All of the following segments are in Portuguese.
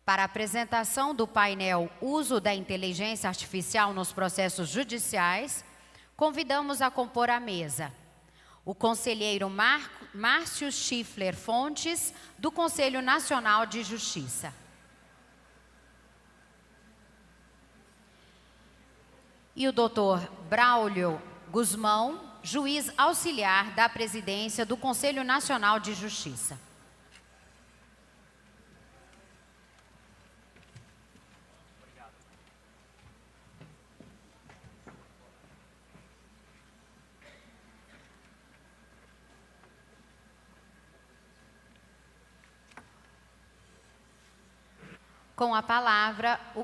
Para a apresentação do painel Uso da Inteligência Artificial nos Processos Judiciais, convidamos a compor a mesa o conselheiro Márcio Schiffler Fontes, do Conselho Nacional de Justiça. E o doutor Braulio Guzmão, juiz auxiliar da presidência do Conselho Nacional de Justiça. Com a palavra, o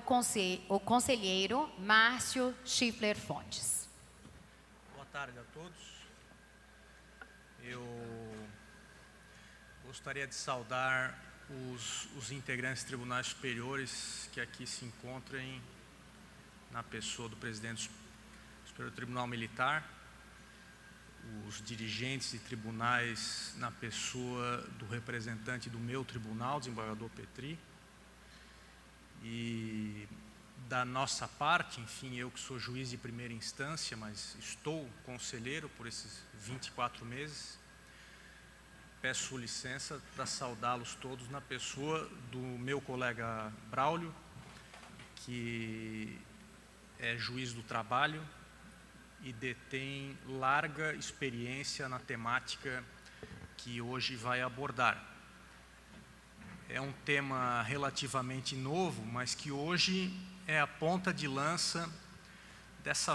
conselheiro Márcio Schiffler Fontes. Boa tarde a todos. Eu gostaria de saudar os integrantes dos tribunais superiores que aqui se encontrem na pessoa do presidente do Superior Tribunal Militar, os dirigentes de tribunais na pessoa do representante do meu tribunal, desembargador Petri, e da nossa parte, enfim, eu que sou juiz de primeira instância, mas estou conselheiro por esses 24 meses, peço licença para saudá-los todos na pessoa do meu colega Braulio, que é juiz do trabalho e detém larga experiência na temática que hoje vai abordar. É um tema relativamente novo, mas que hoje é a ponta de lança dessa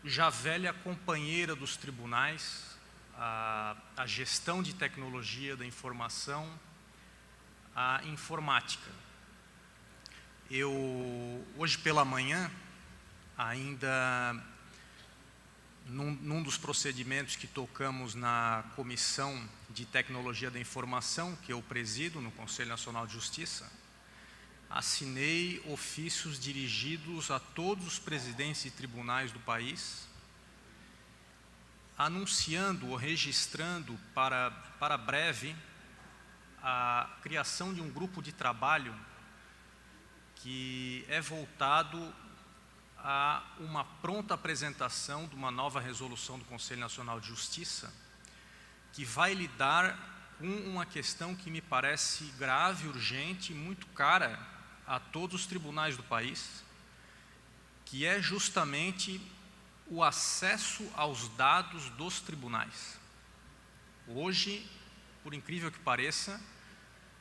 já velha companheira dos tribunais, a gestão de tecnologia da informação, a informática. Hoje pela manhã, ainda num dos procedimentos que tocamos na Comissão de Tecnologia da Informação, que eu presido no Conselho Nacional de Justiça, assinei ofícios dirigidos a todos os presidentes de tribunais do país, anunciando ou registrando para breve a criação de um grupo de trabalho que é voltado a uma pronta apresentação de uma nova resolução do Conselho Nacional de Justiça, que vai lidar com uma questão que me parece grave, urgente e muito cara a todos os tribunais do país, que é justamente o acesso aos dados dos tribunais. Hoje, por incrível que pareça,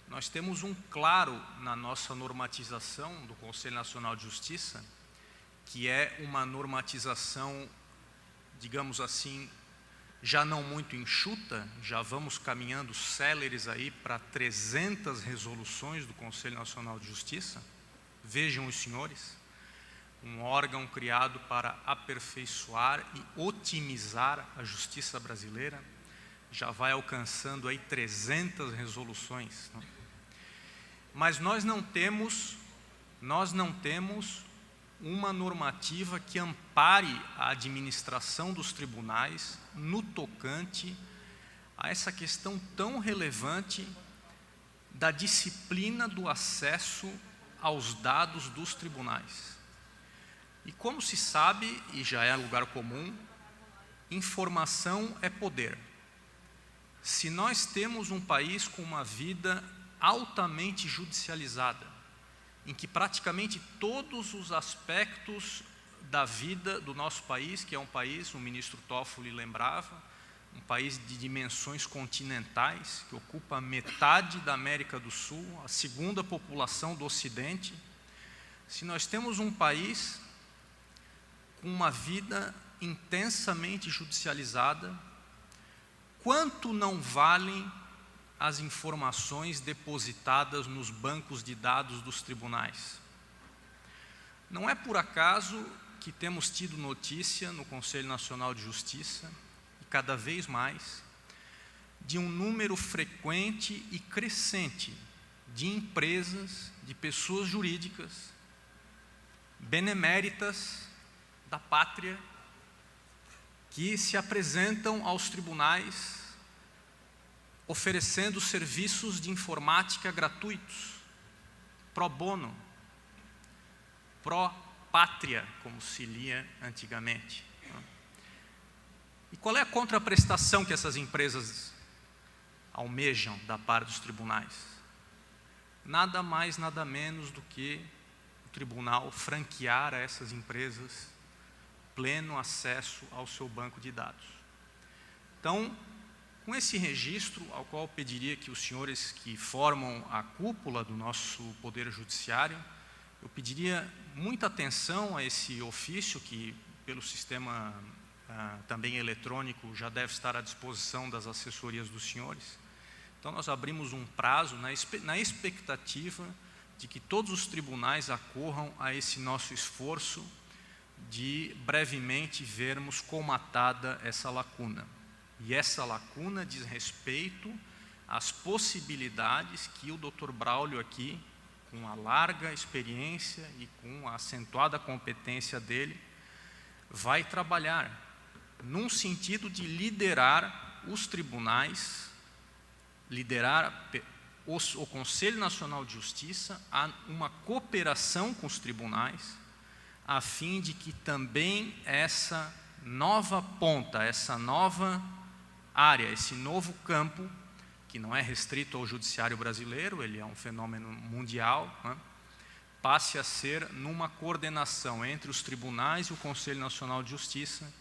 nós temos um claro na nossa normatização do Conselho Nacional de Justiça, que é uma normatização, digamos assim, já não muito enxuta, já vamos caminhando céleres aí para 300 resoluções do Conselho Nacional de Justiça. Vejam os senhores, um órgão criado para aperfeiçoar e otimizar a justiça brasileira, já vai alcançando aí 300 resoluções. Mas nós não temos uma normativa que ampare a administração dos tribunais no tocante a essa questão tão relevante da disciplina do acesso aos dados dos tribunais. E como se sabe, e já é lugar comum, informação é poder. Se nós temos um país com uma vida altamente judicializada, em que praticamente todos os aspectos da vida do nosso país, que é um país, o ministro Toffoli lembrava, um país de dimensões continentais, que ocupa metade da América do Sul, a segunda população do Ocidente. Se nós temos um país com uma vida intensamente judicializada, quanto não valem as informações depositadas nos bancos de dados dos tribunais? Não é por acaso que temos tido notícia no Conselho Nacional de Justiça, e cada vez mais, de um número frequente e crescente de empresas, de pessoas jurídicas, beneméritas da pátria, que se apresentam aos tribunais oferecendo serviços de informática gratuitos, pro bono, pro pátria, como se lia antigamente. E qual é a contraprestação que essas empresas almejam da parte dos tribunais? Nada mais, nada menos do que o tribunal franquear a essas empresas pleno acesso ao seu banco de dados. Então, com esse registro, ao qual eu pediria que os senhores que formam a cúpula do nosso Poder Judiciário, eu pediria muita atenção a esse ofício que, pelo sistema também eletrônico, já deve estar à disposição das assessorias dos senhores. Então, nós abrimos um prazo na expectativa de que todos os tribunais acorram a esse nosso esforço de brevemente vermos colmatada essa lacuna. E essa lacuna diz respeito às possibilidades que o Dr. Braulio aqui, com a larga experiência e com a acentuada competência dele, vai trabalhar num sentido de liderar os tribunais, liderar o Conselho Nacional de Justiça a uma cooperação com os tribunais, a fim de que também essa nova ponta, essa nova área, esse novo campo, que não é restrito ao judiciário brasileiro, ele é um fenômeno mundial, né, passe a ser numa coordenação entre os tribunais e o Conselho Nacional de Justiça,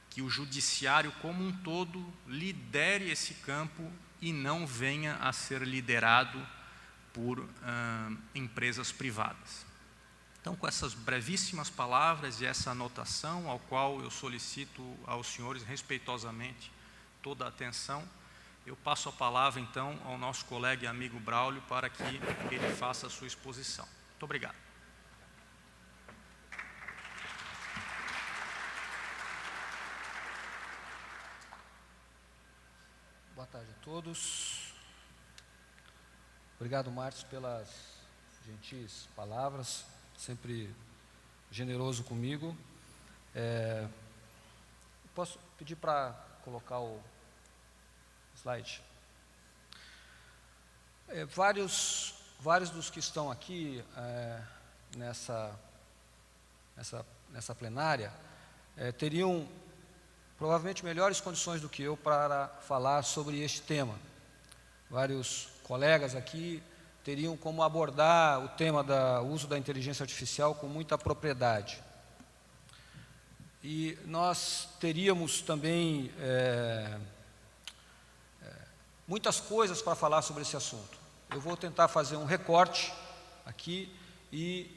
que o judiciário como um todo lidere esse campo e não venha a ser liderado por empresas privadas. Então, com essas brevíssimas palavras e essa anotação, ao qual eu solicito aos senhores respeitosamente toda a atenção, eu passo a palavra, então, ao nosso colega e amigo Braulio para que ele faça a sua exposição. Muito obrigado. Boa tarde a todos. Obrigado, Marcos, pelas gentis palavras, sempre generoso comigo. Posso pedir para colocar o slide? Vários dos que estão aqui nessa plenária teriam provavelmente melhores condições do que eu para falar sobre este tema. Vários colegas aqui teriam como abordar o tema do uso da inteligência artificial com muita propriedade. E nós teríamos também muitas coisas para falar sobre esse assunto. Eu vou tentar fazer um recorte aqui e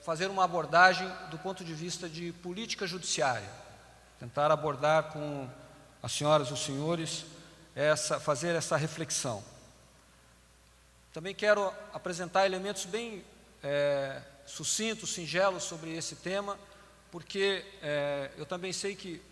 fazer uma abordagem do ponto de vista de política judiciária. Tentar abordar com as senhoras e os senhores, fazer essa reflexão. Também quero apresentar elementos bem sucintos, singelos sobre esse tema, porque eu também sei que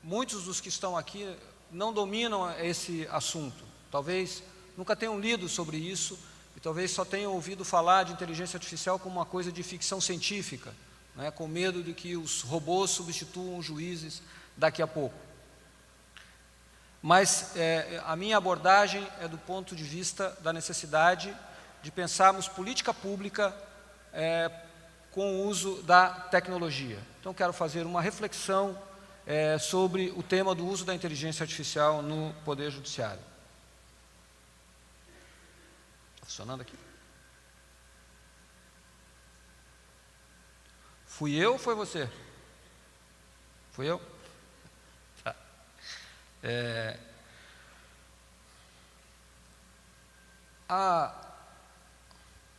muitos dos que estão aqui não dominam esse assunto. Talvez nunca tenham lido sobre isso e talvez só tenham ouvido falar de inteligência artificial como uma coisa de ficção científica, né, com medo de que os robôs substituam os juízes daqui a pouco. Mas a minha abordagem é do ponto de vista da necessidade de pensarmos política pública com o uso da tecnologia. Então, quero fazer uma reflexão sobre o tema do uso da inteligência artificial no Poder Judiciário. Está funcionando aqui? Fui eu ou foi você? Fui eu? Tá.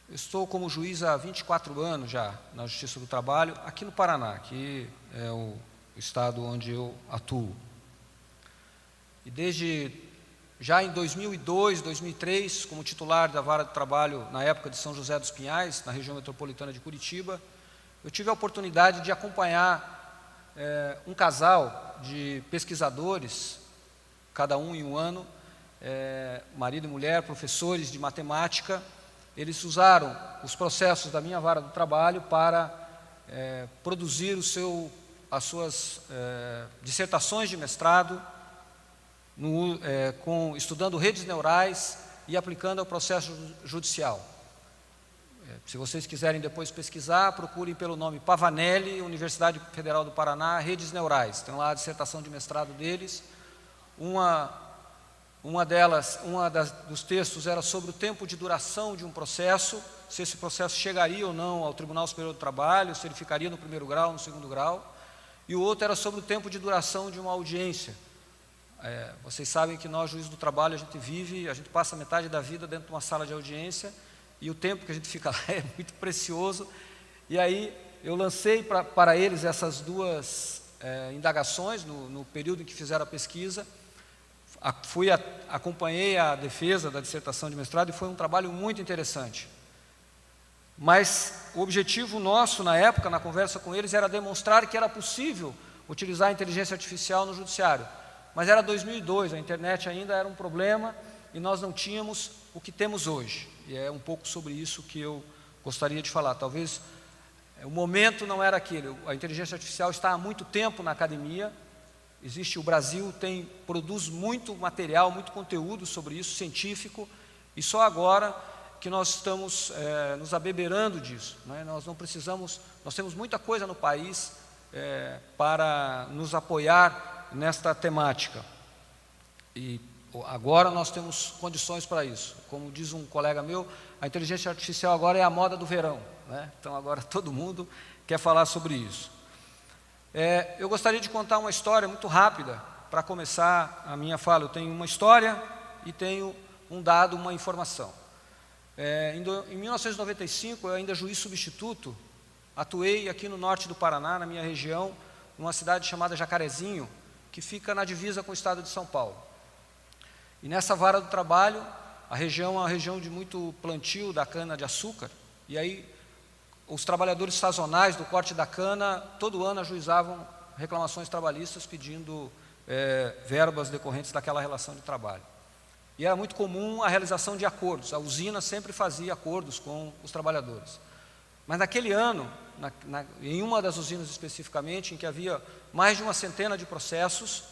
Eu estou como juiz há 24 anos já na Justiça do Trabalho, aqui no Paraná, que é o estado onde eu atuo. E desde já em 2002, 2003, como titular da Vara de Trabalho na época de São José dos Pinhais, na região metropolitana de Curitiba, eu tive a oportunidade de acompanhar um casal de pesquisadores, cada um em um ano, marido e mulher, professores de matemática. Eles usaram os processos da minha vara do trabalho para produzir as suas dissertações de mestrado estudando redes neurais e aplicando ao processo judicial. Se vocês quiserem depois pesquisar, procurem pelo nome Pavanelli, Universidade Federal do Paraná, Redes Neurais. Tem lá a dissertação de mestrado deles. Dos textos era sobre o tempo de duração de um processo, se esse processo chegaria ou não ao Tribunal Superior do Trabalho, se ele ficaria no primeiro grau, no segundo grau. E o outro era sobre o tempo de duração de uma audiência. Vocês sabem que nós, juízes do trabalho, a gente passa metade da vida dentro de uma sala de audiência, e o tempo que a gente fica lá é muito precioso. E aí eu lancei para eles essas duas indagações no período em que fizeram a pesquisa. Acompanhei a defesa da dissertação de mestrado e foi um trabalho muito interessante. Mas o objetivo nosso na época, na conversa com eles, era demonstrar que era possível utilizar a inteligência artificial no judiciário. Mas era 2002, a internet ainda era um problema e nós não tínhamos o que temos hoje. E é um pouco sobre isso que eu gostaria de falar. Talvez o momento não era aquele. A inteligência artificial está há muito tempo na academia. O Brasil produz muito material, muito conteúdo sobre isso, científico, e só agora que nós estamos nos abeberando disso, né? Nós temos muita coisa no país para nos apoiar nesta temática. E agora nós temos condições para isso. Como diz um colega meu, a inteligência artificial agora é a moda do verão, né? Então agora todo mundo quer falar sobre isso. Eu gostaria de contar uma história muito rápida para começar a minha fala. Eu tenho uma história e tenho um dado, uma informação. Em 1995, eu ainda juiz substituto, atuei aqui no norte do Paraná, na minha região, numa cidade chamada Jacarezinho, que fica na divisa com o estado de São Paulo. E nessa vara do trabalho, a região é uma região de muito plantio da cana-de-açúcar, e aí os trabalhadores sazonais do corte da cana, todo ano ajuizavam reclamações trabalhistas pedindo verbas decorrentes daquela relação de trabalho. E era muito comum a realização de acordos, a usina sempre fazia acordos com os trabalhadores. Mas naquele ano, em uma das usinas especificamente, em que havia mais de uma centena de processos,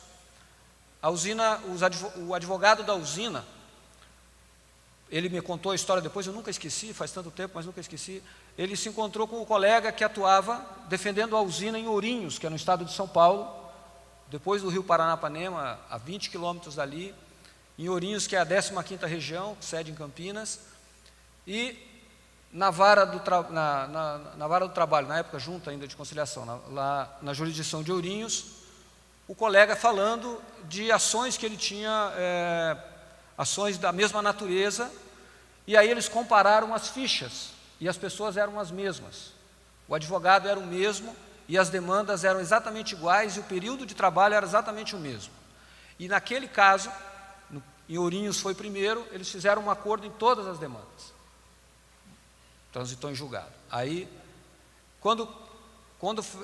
o advogado da usina, ele me contou a história depois, eu nunca esqueci, faz tanto tempo, mas nunca esqueci. Ele se encontrou com um colega que atuava defendendo a usina em Ourinhos, que é no estado de São Paulo, depois do rio Paranapanema, a 20 quilômetros dali, em Ourinhos, que é a 15ª região, sede em Campinas, e na vara do trabalho, na época junta ainda de conciliação, lá na jurisdição de Ourinhos, o colega falando de ações que ele tinha, ações da mesma natureza, e aí eles compararam as fichas, e as pessoas eram as mesmas. O advogado era o mesmo, e as demandas eram exatamente iguais, e o período de trabalho era exatamente o mesmo. E naquele caso, em Ourinhos foi primeiro, eles fizeram um acordo em todas as demandas. Transitou em julgado. Aí, quando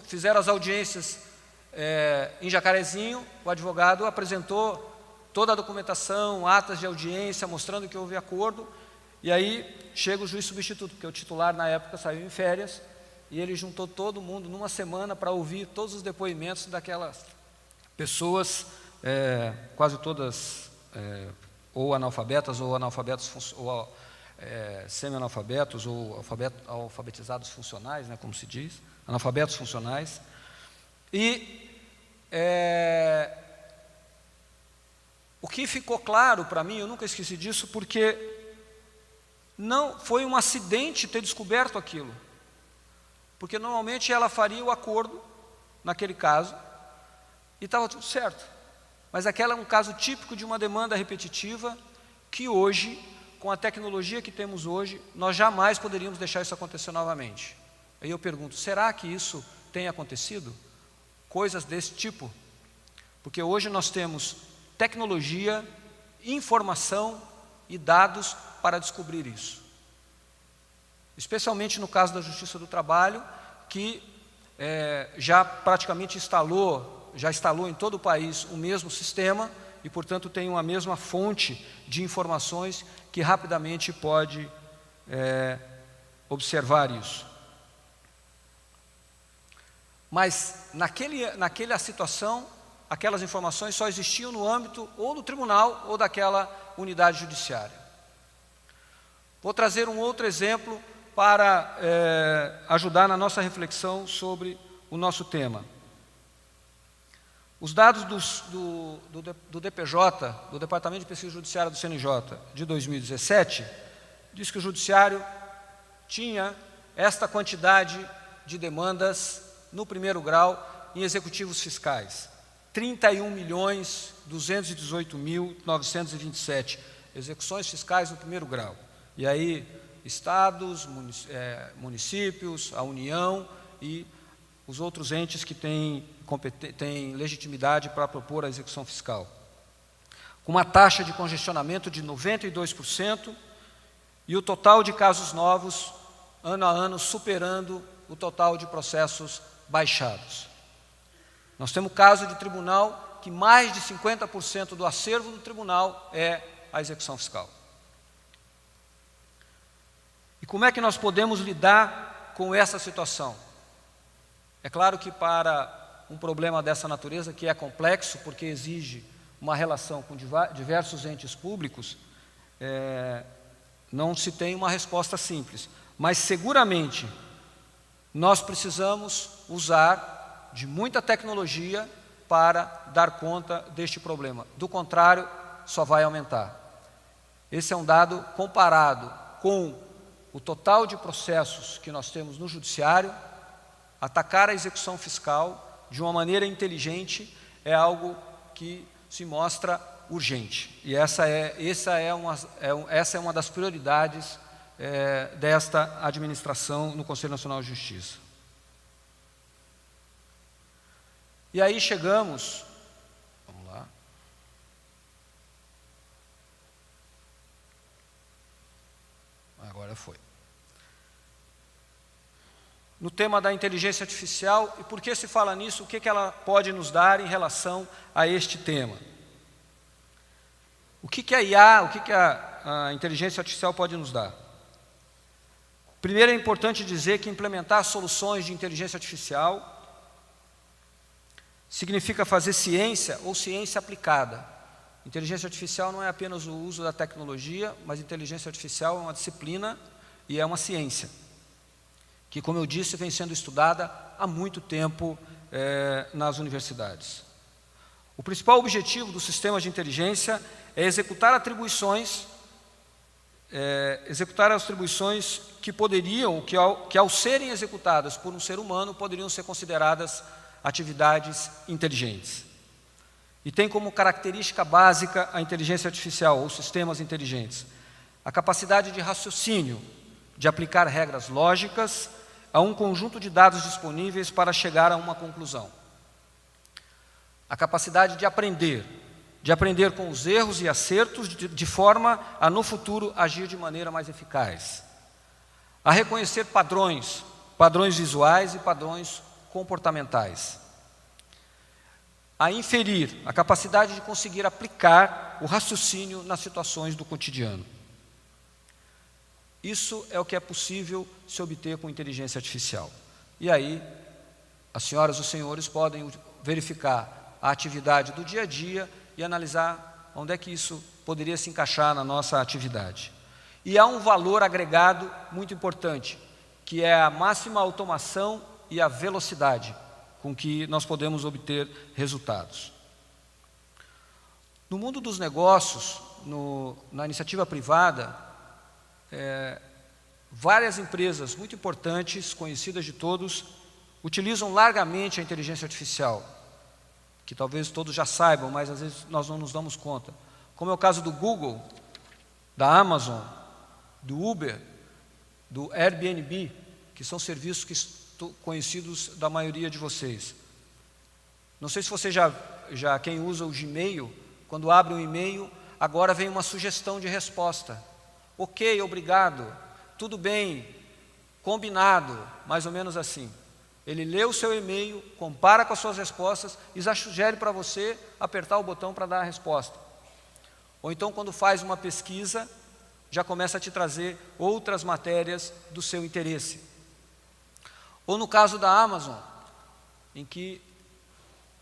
fizeram as audiências em Jacarezinho, o advogado apresentou toda a documentação, atas de audiência, mostrando que houve acordo, e aí chega o juiz substituto, porque o titular na época saiu em férias, e ele juntou todo mundo numa semana para ouvir todos os depoimentos daquelas pessoas, quase todas ou analfabetas, ou analfabetos, ou semi-analfabetos, ou alfabetizados funcionais, né, como se diz, analfabetos funcionais. E o que ficou claro para mim, eu nunca esqueci disso, porque não foi um acidente ter descoberto aquilo, porque normalmente ela faria o acordo naquele caso e estava tudo certo, mas aquela é um caso típico de uma demanda repetitiva que hoje, com a tecnologia que temos hoje, nós jamais poderíamos deixar isso acontecer novamente. Aí eu pergunto, será que isso tem acontecido? Coisas desse tipo? Porque hoje nós temos tecnologia, informação e dados para descobrir isso. Especialmente no caso da Justiça do Trabalho, que já praticamente já instalou em todo o país o mesmo sistema e, portanto, tem uma mesma fonte de informações que rapidamente pode observar isso. Mas naquela situação, aquelas informações só existiam no âmbito ou do tribunal ou daquela unidade judiciária. Vou trazer um outro exemplo para ajudar na nossa reflexão sobre o nosso tema. Os dados do DPJ, do Departamento de Pesquisa Judiciária do CNJ, de 2017, diz que o Judiciário tinha esta quantidade de demandas no primeiro grau em executivos fiscais. 31.218.927 execuções fiscais no primeiro grau. E aí, estados, municípios, a União e os outros entes que têm legitimidade para propor a execução fiscal. Com uma taxa de congestionamento de 92% e o total de casos novos, ano a ano, superando o total de processos baixados. Nós temos caso de tribunal que mais de 50% do acervo do tribunal é a execução fiscal. E como é que nós podemos lidar com essa situação? É claro que para um problema dessa natureza, que é complexo, porque exige uma relação com diversos entes públicos, não se tem uma resposta simples. Mas, seguramente, nós precisamos usar de muita tecnologia para dar conta deste problema. Do contrário, só vai aumentar. Esse é um dado comparado com o total de processos que nós temos no judiciário. Atacar a execução fiscal de uma maneira inteligente é algo que se mostra urgente. E essa é uma das prioridades desta administração no Conselho Nacional de Justiça. E aí chegamos, vamos lá, agora foi, no tema da inteligência artificial. E por que se fala nisso? O que ela pode nos dar em relação a este tema? O que a IA, o que a inteligência artificial pode nos dar? Primeiro, é importante dizer que implementar soluções de inteligência artificial significa fazer ciência ou ciência aplicada. Inteligência artificial não é apenas o uso da tecnologia, mas inteligência artificial é uma disciplina e é uma ciência, que, como eu disse, vem sendo estudada há muito tempo nas universidades. O principal objetivo dos sistemas de inteligência é executar atribuições que poderiam, que ao serem executadas por um ser humano, poderiam ser consideradas atividades inteligentes. E tem como característica básica a inteligência artificial, ou sistemas inteligentes, a capacidade de raciocínio, de aplicar regras lógicas a um conjunto de dados disponíveis para chegar a uma conclusão. A capacidade de aprender com os erros e acertos, de forma a, no futuro, agir de maneira mais eficaz. A reconhecer padrões visuais e padrões comportamentais. A inferir, a capacidade de conseguir aplicar o raciocínio nas situações do cotidiano. Isso é o que é possível se obter com inteligência artificial. E aí, as senhoras e os senhores podem verificar a atividade do dia a dia e analisar onde é que isso poderia se encaixar na nossa atividade. E há um valor agregado muito importante, que é a máxima automação e a velocidade com que nós podemos obter resultados. No mundo dos negócios, na iniciativa privada, várias empresas muito importantes, conhecidas de todos, utilizam largamente a inteligência artificial, que talvez todos já saibam, mas às vezes nós não nos damos conta. Como é o caso do Google, da Amazon, do Uber, do Airbnb, que são serviços que conhecidos da maioria de vocês. Não sei se você quem usa o Gmail, quando abre um e-mail, agora vem uma sugestão de resposta. Ok, obrigado, tudo bem, combinado, mais ou menos assim. Ele lê o seu e-mail, compara com as suas respostas e já sugere para você apertar o botão para dar a resposta. Ou então, quando faz uma pesquisa, já começa a te trazer outras matérias do seu interesse. Ou no caso da Amazon, em que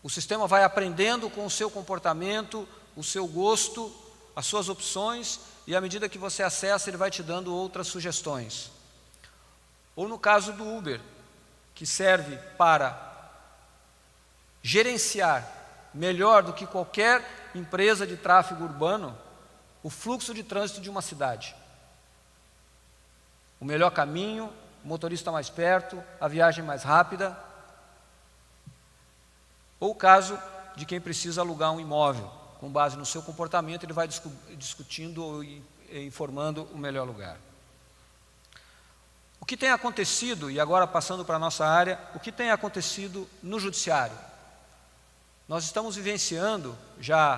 O sistema vai aprendendo com o seu comportamento, o seu gosto, as suas opções, e à medida que você acessa, ele vai te dando outras sugestões. Ou no caso do Uber, que serve para gerenciar melhor do que qualquer empresa de tráfego urbano o fluxo de trânsito de uma cidade. O melhor caminho, o motorista mais perto, a viagem mais rápida. Ou o caso de quem precisa alugar um imóvel. Com base no seu comportamento, ele vai discutindo ou informando o melhor lugar. O que tem acontecido, e agora passando para a nossa área, o que tem acontecido no judiciário? Nós estamos vivenciando, já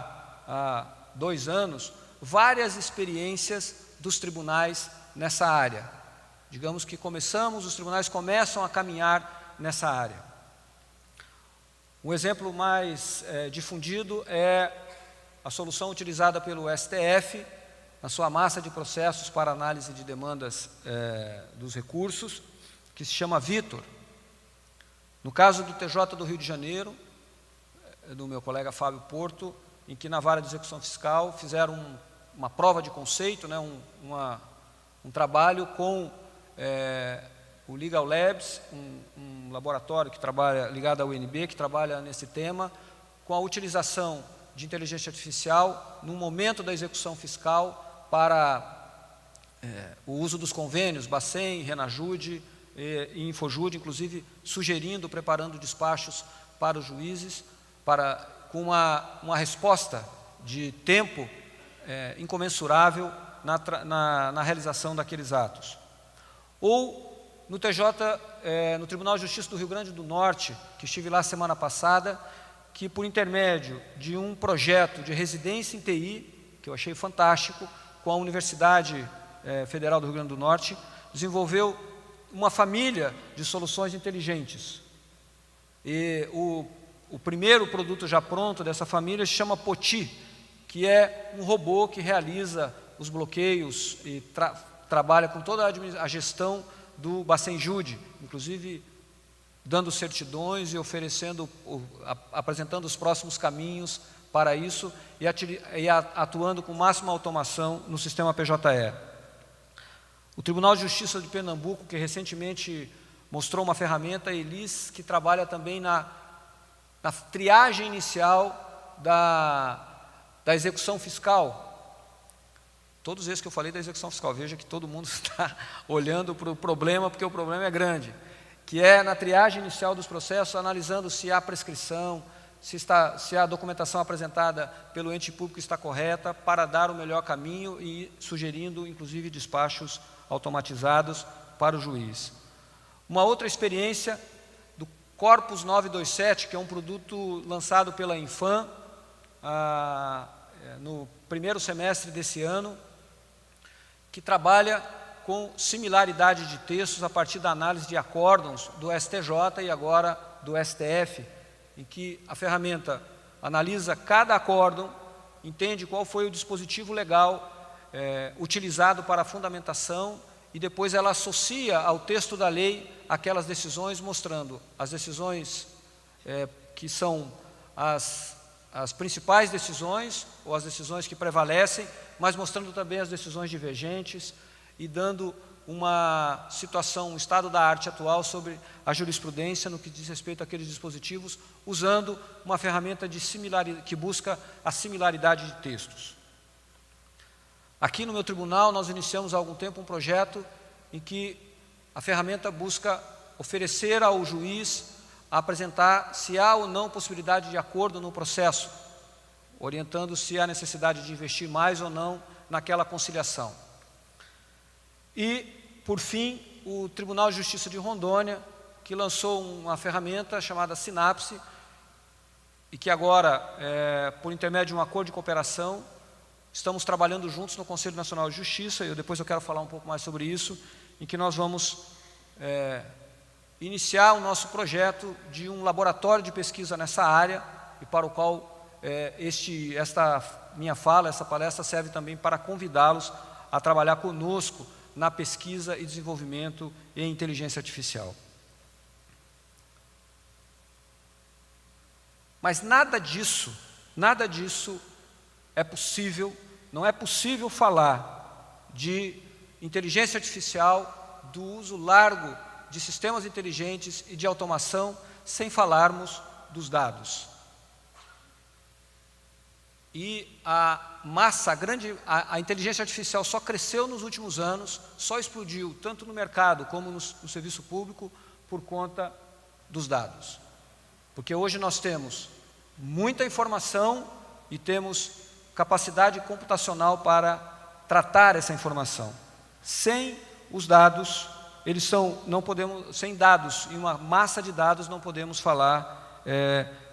há 2 anos, várias experiências dos tribunais nessa área. Digamos que os tribunais começam a caminhar nessa área. Um exemplo mais difundido é a solução utilizada pelo STF, na sua massa de processos para análise de demandas dos recursos, que se chama Vitor. No caso do TJ do Rio de Janeiro, do meu colega Fábio Porto, em que na vara de execução fiscal fizeram uma prova de conceito, né, um trabalho com o Legal Labs, um laboratório que trabalha ligado à UNB, que trabalha nesse tema, com a utilização de inteligência artificial no momento da execução fiscal para o uso dos convênios, Bacen, Renajude e Infojude, inclusive sugerindo, preparando despachos para os juízes, com uma resposta de tempo incomensurável na realização daqueles atos. Ou no no Tribunal de Justiça do Rio Grande do Norte, que estive lá semana passada, que por intermédio de um projeto de residência em TI, que eu achei fantástico, com a Universidade Federal do Rio Grande do Norte, desenvolveu uma família de soluções inteligentes. E o primeiro produto já pronto dessa família se chama Poti, que é um robô que realiza os bloqueios e trabalha com toda a gestão do Bacen Jude, inclusive dando certidões e apresentando os próximos caminhos para isso e atuando com máxima automação no sistema PJE. O Tribunal de Justiça de Pernambuco, que recentemente mostrou uma ferramenta, ELIS, que trabalha também na triagem inicial da execução fiscal. Todos esses que eu falei da execução fiscal, veja que todo mundo está olhando para o problema, porque o problema é grande, que é na triagem inicial dos processos, analisando se há prescrição, se a documentação apresentada pelo ente público está correta, para dar o melhor caminho e sugerindo, inclusive, despachos automatizados para o juiz. Uma outra experiência do Corpus 927, que é um produto lançado pela Infam no primeiro semestre desse ano, que trabalha com similaridade de textos a partir da análise de acórdãos do STJ e agora do STF, em que a ferramenta analisa cada acórdão, entende qual foi o dispositivo legal utilizado para a fundamentação e depois ela associa ao texto da lei aquelas decisões, mostrando as decisões que são as principais decisões ou as decisões que prevalecem, mas mostrando também as decisões divergentes e dando uma situação, um estado da arte atual sobre a jurisprudência no que diz respeito àqueles dispositivos, usando uma ferramenta que busca a similaridade de textos. Aqui no meu tribunal nós iniciamos há algum tempo um projeto em que a ferramenta busca oferecer ao juiz a apresentar se há ou não possibilidade de acordo no processo, orientando se há necessidade de investir mais ou não naquela conciliação. E, por fim, o Tribunal de Justiça de Rondônia, que lançou uma ferramenta chamada Sinapse, e que agora, por intermédio de um acordo de cooperação, estamos trabalhando juntos no Conselho Nacional de Justiça, e depois eu quero falar um pouco mais sobre isso, em que nós vamos iniciar o nosso projeto de um laboratório de pesquisa nessa área, e para o qual esta minha fala, essa palestra serve também para convidá-los a trabalhar conosco na pesquisa e desenvolvimento em inteligência artificial. Mas nada disso é possível, não é possível falar de inteligência artificial, do uso largo de sistemas inteligentes e de automação, sem falarmos dos dados. E a inteligência artificial só cresceu nos últimos anos, só explodiu, tanto no mercado como no serviço público, por conta dos dados. Porque hoje nós temos muita informação e temos capacidade computacional para tratar essa informação. Sem os dados, sem dados e uma massa de dados, não podemos falar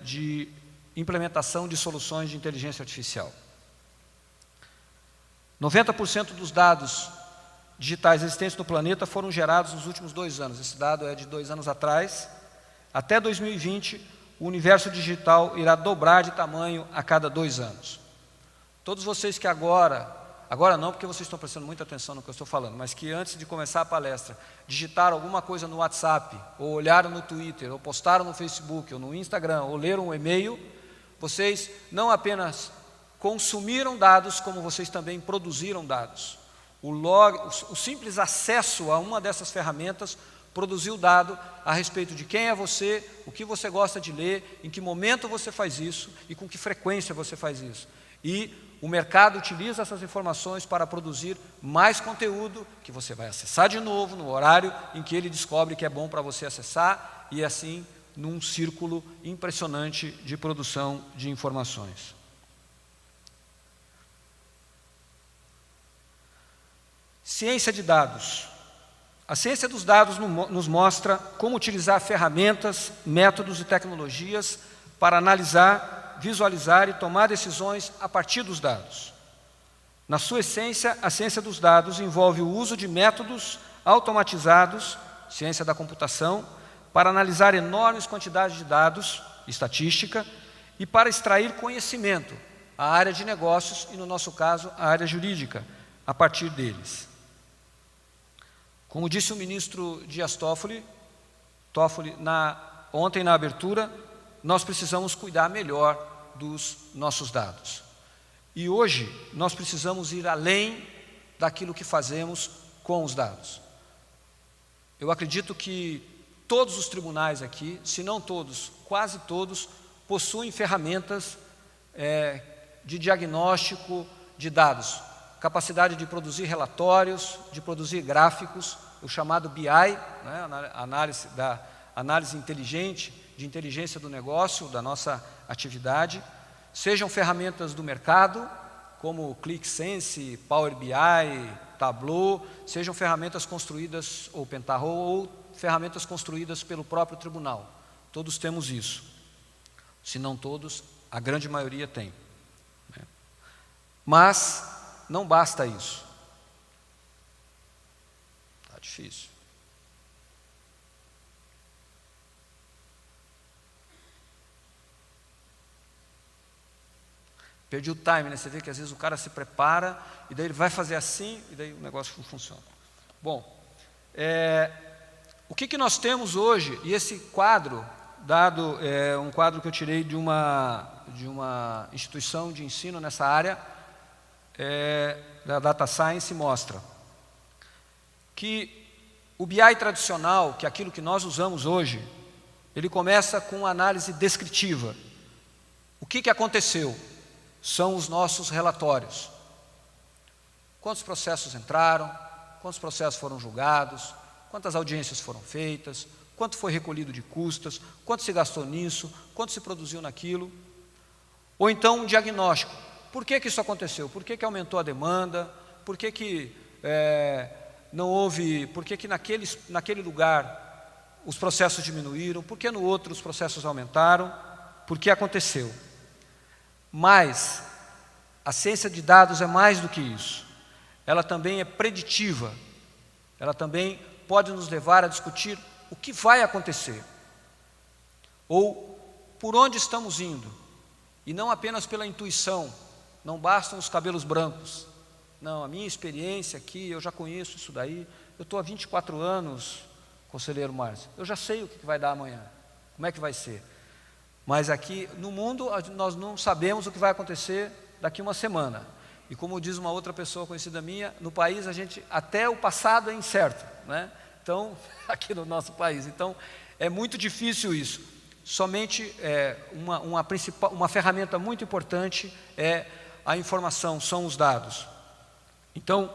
de implementação de soluções de inteligência artificial. 90% dos dados digitais existentes no planeta foram gerados nos últimos 2 anos. Esse dado é de 2 anos atrás. Até 2020, o universo digital irá dobrar de tamanho a cada 2 anos. Todos vocês que agora não, porque vocês estão prestando muita atenção no que eu estou falando, mas que antes de começar a palestra, digitaram alguma coisa no WhatsApp, ou olharam no Twitter, ou postaram no Facebook, ou no Instagram, ou leram um e-mail, vocês não apenas consumiram dados, como vocês também produziram dados. O simples acesso a uma dessas ferramentas produziu dado a respeito de quem é você, o que você gosta de ler, em que momento você faz isso e com que frequência você faz isso. E o mercado utiliza essas informações para produzir mais conteúdo que você vai acessar de novo no horário em que ele descobre que é bom para você acessar, e assim num círculo impressionante de produção de informações. Ciência de dados. A ciência dos dados nos mostra como utilizar ferramentas, métodos e tecnologias para analisar, visualizar e tomar decisões a partir dos dados. Na sua essência, a ciência dos dados envolve o uso de métodos automatizados, ciência da computação, para analisar enormes quantidades de dados, estatística, e para extrair conhecimento, a área de negócios e, no nosso caso, a área jurídica, a partir deles. Como disse o ministro Dias Toffoli ontem na abertura, nós precisamos cuidar melhor dos nossos dados. E hoje nós precisamos ir além daquilo que fazemos com os dados. Eu acredito que todos os tribunais aqui, se não todos, quase todos, possuem ferramentas de diagnóstico de dados, capacidade de produzir relatórios, de produzir gráficos, o chamado BI, né, análise inteligente, de inteligência do negócio, da nossa atividade, sejam ferramentas do mercado, como ClickSense, Power BI, Tableau, sejam ferramentas construídas, ou Pentaho, ou ferramentas construídas pelo próprio tribunal. Todos temos isso. Se não todos, a grande maioria tem. Mas não basta isso. Está difícil. Perdi o time, né? Você vê que às vezes o cara se prepara e daí ele vai fazer assim e daí o negócio não funciona. Bom, o que nós temos hoje, e esse quadro, um quadro que eu tirei de uma instituição de ensino nessa área, da Data Science, mostra que o BI tradicional, que é aquilo que nós usamos hoje, ele começa com análise descritiva. O que aconteceu? São os nossos relatórios. Quantos processos entraram, quantos processos foram julgados, quantas audiências foram feitas, quanto foi recolhido de custas, quanto se gastou nisso, quanto se produziu naquilo. Ou então um diagnóstico. Por que isso aconteceu? Por que aumentou a demanda? Por que não houve, por que naquele lugar os processos diminuíram? Por que no outro os processos aumentaram? Por que aconteceu? Mas a ciência de dados é mais do que isso. Ela também é preditiva. Ela também pode nos levar a discutir o que vai acontecer. Ou por onde estamos indo. E não apenas pela intuição. Não bastam os cabelos brancos. Não, a minha experiência aqui, eu já conheço isso daí. Eu estou há 24 anos, conselheiro Márcio. Eu já sei o que vai dar amanhã. Como é que vai ser? Mas aqui no mundo nós não sabemos o que vai acontecer daqui uma semana. E como diz uma outra pessoa conhecida minha, no país até o passado é incerto, né? Então, aqui no nosso país. Então, é muito difícil isso. Somente uma ferramenta muito importante é a informação, são os dados. Então,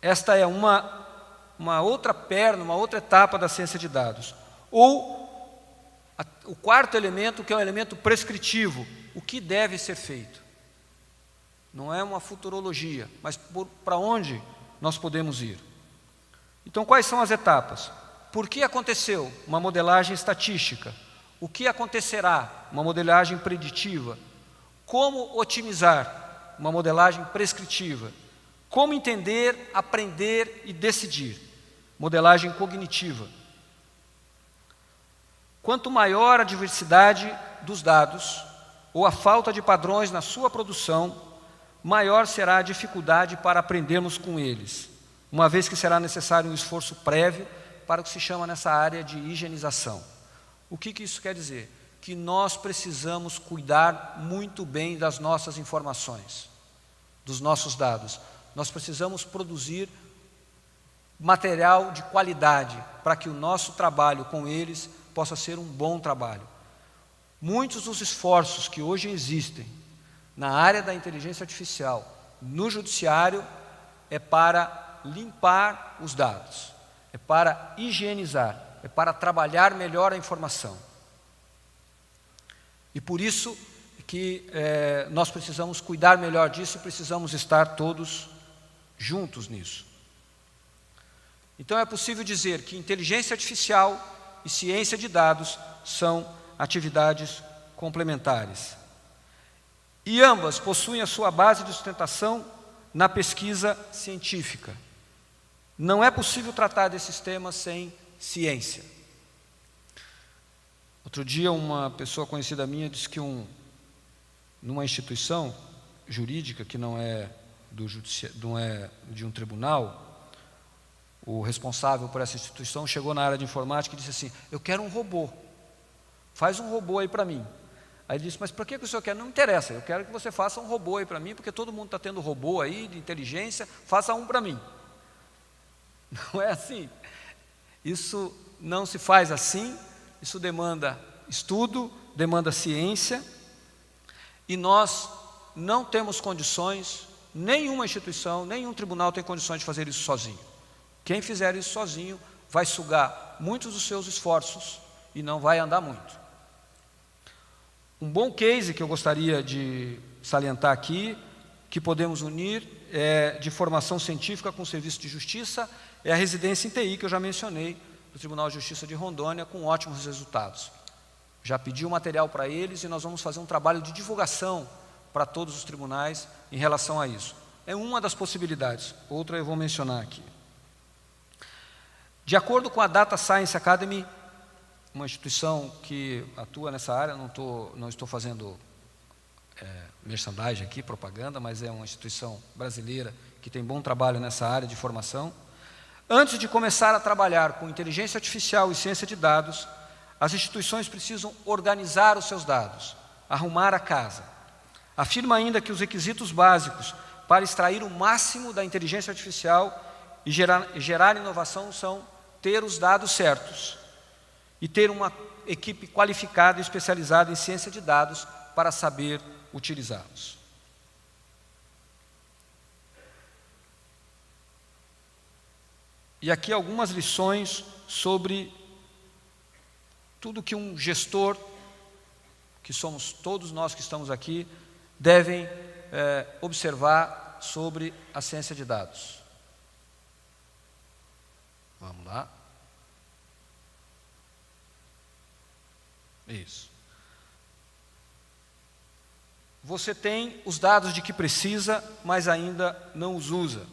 esta é uma outra perna, uma outra etapa da ciência de dados. Ou o quarto elemento, que é o elemento prescritivo, o que deve ser feito. Não é uma futurologia, mas para onde nós podemos ir. Então, quais são as etapas? Por que aconteceu? Uma modelagem estatística. O que acontecerá? Uma modelagem preditiva. Como otimizar? Uma modelagem prescritiva. Como entender, aprender e decidir? Modelagem cognitiva. Quanto maior a diversidade dos dados, ou a falta de padrões na sua produção, maior será a dificuldade para aprendermos com eles, uma vez que será necessário um esforço prévio para o que se chama nessa área de higienização. O que isso quer dizer? Que nós precisamos cuidar muito bem das nossas informações, dos nossos dados. Nós precisamos produzir material de qualidade para que o nosso trabalho com eles possa ser um bom trabalho. Muitos dos esforços que hoje existem na área da inteligência artificial, no judiciário, é para limpar os dados, é para higienizar, é para trabalhar melhor a informação. E por isso que nós precisamos cuidar melhor disso e precisamos estar todos juntos nisso. Então é possível dizer que inteligência artificial e ciência de dados são atividades complementares. E ambas possuem a sua base de sustentação na pesquisa científica. Não é possível tratar desses temas sem ciência. Outro dia, uma pessoa conhecida minha disse que numa instituição jurídica que não é de um tribunal, o responsável por essa instituição chegou na área de informática e disse assim: eu quero um robô, faz um robô aí para mim. Aí ele disse: mas para que o senhor quer? Não me interessa, eu quero que você faça um robô aí para mim, porque todo mundo está tendo robô aí de inteligência, faça um para mim. Não é assim. Isso não se faz assim, isso demanda estudo, demanda ciência, e nós não temos condições, nenhuma instituição, nenhum tribunal tem condições de fazer isso sozinho. Quem fizer isso sozinho vai sugar muitos dos seus esforços e não vai andar muito. Um bom case que eu gostaria de salientar aqui, que podemos unir de formação científica com o serviço de justiça, é a residência em TI, que eu já mencionei, do Tribunal de Justiça de Rondônia, com ótimos resultados. Já pedi o material para eles e nós vamos fazer um trabalho de divulgação para todos os tribunais em relação a isso. É uma das possibilidades, outra eu vou mencionar aqui. De acordo com a Data Science Academy, uma instituição que atua nessa área, não estou fazendo merchandising aqui, propaganda, mas é uma instituição brasileira que tem bom trabalho nessa área de formação. Antes de começar a trabalhar com inteligência artificial e ciência de dados, as instituições precisam organizar os seus dados, arrumar a casa. Afirma ainda que os requisitos básicos para extrair o máximo da inteligência artificial e gerar inovação são ter os dados certos e ter uma equipe qualificada e especializada em ciência de dados para saber utilizá-los. E aqui algumas lições sobre tudo que um gestor, que somos todos nós que estamos aqui, devem observar sobre a ciência de dados. Vamos lá. Isso. Você tem os dados de que precisa, mas ainda não os usa.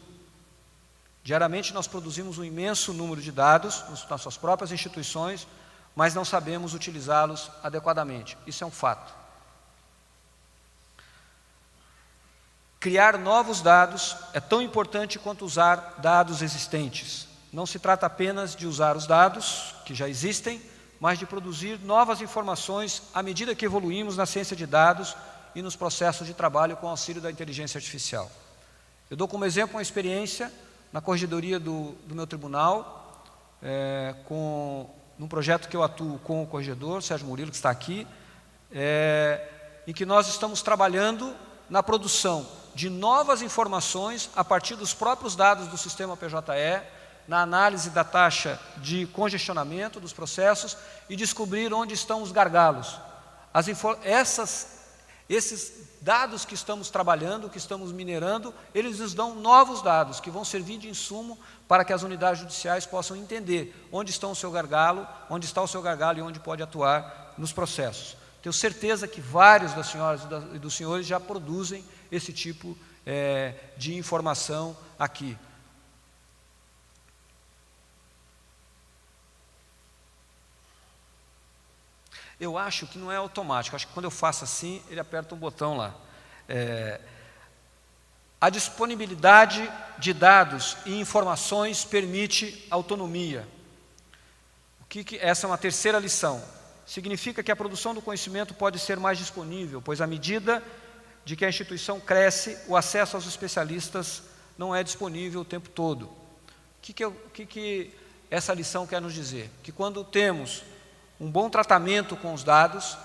Diariamente nós produzimos um imenso número de dados nas nossas próprias instituições, mas não sabemos utilizá-los adequadamente. Isso é um fato. Criar novos dados é tão importante quanto usar dados existentes. Não se trata apenas de usar os dados que já existem, mas de produzir novas informações à medida que evoluímos na ciência de dados e nos processos de trabalho com auxílio da inteligência artificial. Eu dou como exemplo uma experiência na corregedoria do meu tribunal, num projeto que eu atuo com o corregedor, Sérgio Murilo, que está aqui, em que nós estamos trabalhando na produção de novas informações a partir dos próprios dados do sistema PJE, na análise da taxa de congestionamento dos processos e descobrir onde estão os gargalos. Esses dados que estamos trabalhando, que estamos minerando, eles nos dão novos dados que vão servir de insumo para que as unidades judiciais possam entender onde está o seu gargalo e onde pode atuar nos processos. Tenho certeza que vários das senhoras e dos senhores já produzem esse tipo de informação aqui. Eu acho que não é automático, acho que quando eu faço assim, ele aperta um botão lá. A disponibilidade de dados e informações permite autonomia. Essa é uma terceira lição. Significa que a produção do conhecimento pode ser mais disponível, pois à medida de que a instituição cresce, o acesso aos especialistas não é disponível o tempo todo. O que essa lição quer nos dizer? Que quando temos um bom tratamento com os dados,